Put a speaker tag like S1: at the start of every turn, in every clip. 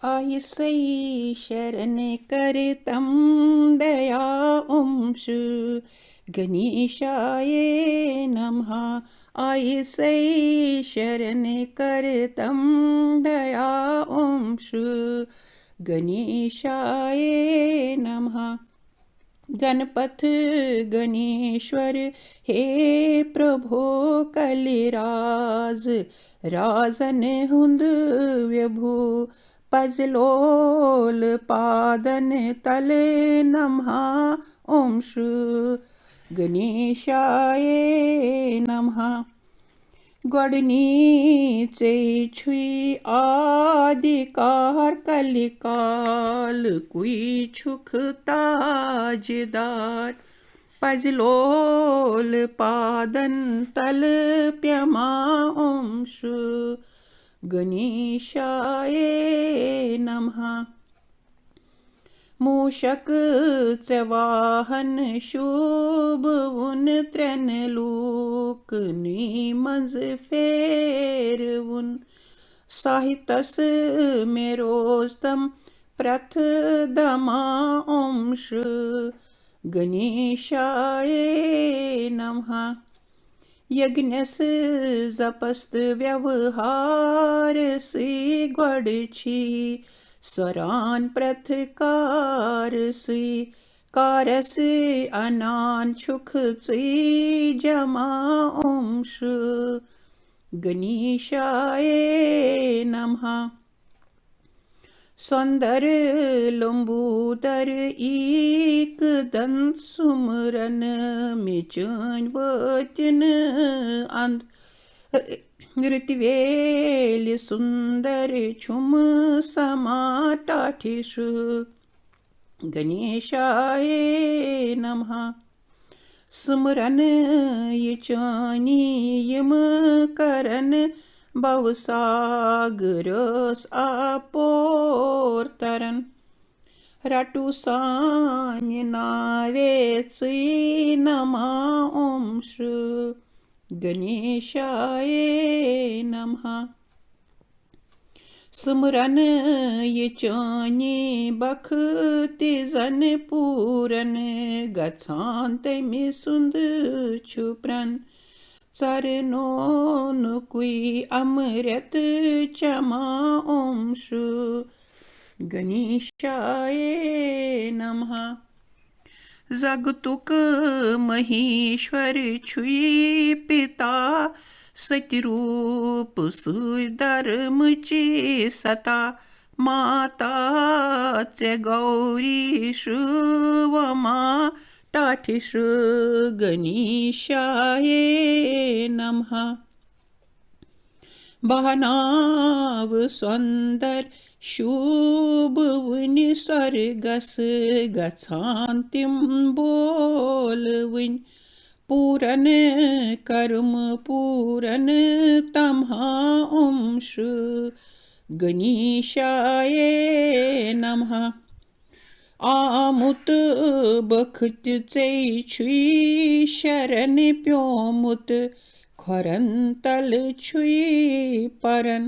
S1: आयसई शरण करतम दया उंश गणेशाय नमः। आयसई शरण करतम दया उंश गणेशाय नमः। गणपत गणेश्वर हे प्रभो कलिराज राजन हुंद व्यभू पजलोल पादन तले नमः ओंश गणेशाय नमः। गोडनीचे छुई आदिकार कलिकाल कुई छुख ताजदार पजलोल पादन तल प्यमा ओंश गणेशाय नमः। मूषक वाहन शुभ उन त्रेन लोक नीमज फेरवुन साहितस में रोस्तम प्रथदमा ओंश गणेशाय नमः। यज्ञस जपस्त व्यवहार से गढ़ी स्वरान प्रथकार से कारस अनान छुख से जमा ओंश गणेशाय नमः। सौंदर लंबोदर एक दंत सुमरन में चन वचन अंध ऋतवेल सुंदर छुम समाटाठिष गणेशाय नमः। सुमरन ये चानी यम करन भवसागरस आपोर तरन रटु सान्य नावेची नमा ओंश गणेशाय नमः। सुमरन ये चानी बखति जन पूरन गच्छांत में सुंद छुप्रन चरणों कुई अमृत चमा ओंश गणेशाय नमः। जगतुक महेश्वर छुई पिता सत्यरूप सुधर्मची सता माता चे गौरी श्रुवमा टाठिष गणेशाय नमः। बहनाव सुंदर शुभ उनि स्वर्गस गच्छांतिम बोलविन पूरन कर्म पूरन तम्हा ओंश गणेशाय नमः। आमुत बखत चे छुई शरण प्योमुत खरंतल छुई परन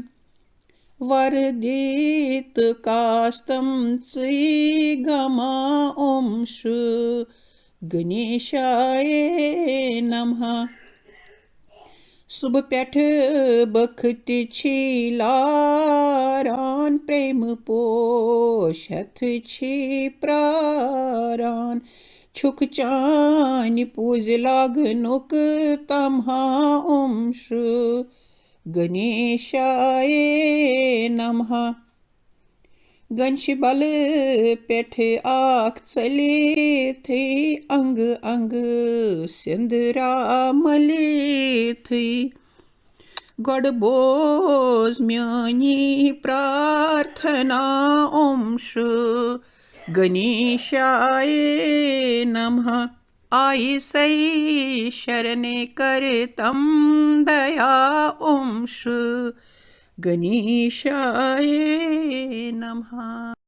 S1: वरदित कास्तम चे गमा ओंश गणेशाय नमः। सुब पेठ बखत छी लारान प्रेम पोषथ छी प्रारान छुक चान पूज लागनुक तम्हा ओंश गणेशाय नमः। गंश बल पेठ आख चले थे अंग अंग सिंदरा मले थे गड बोज म्यानी प्रार्थना ओंश गणेशाय नमः। आयसई शरण करतम दया ओंश गणेशाय नमः।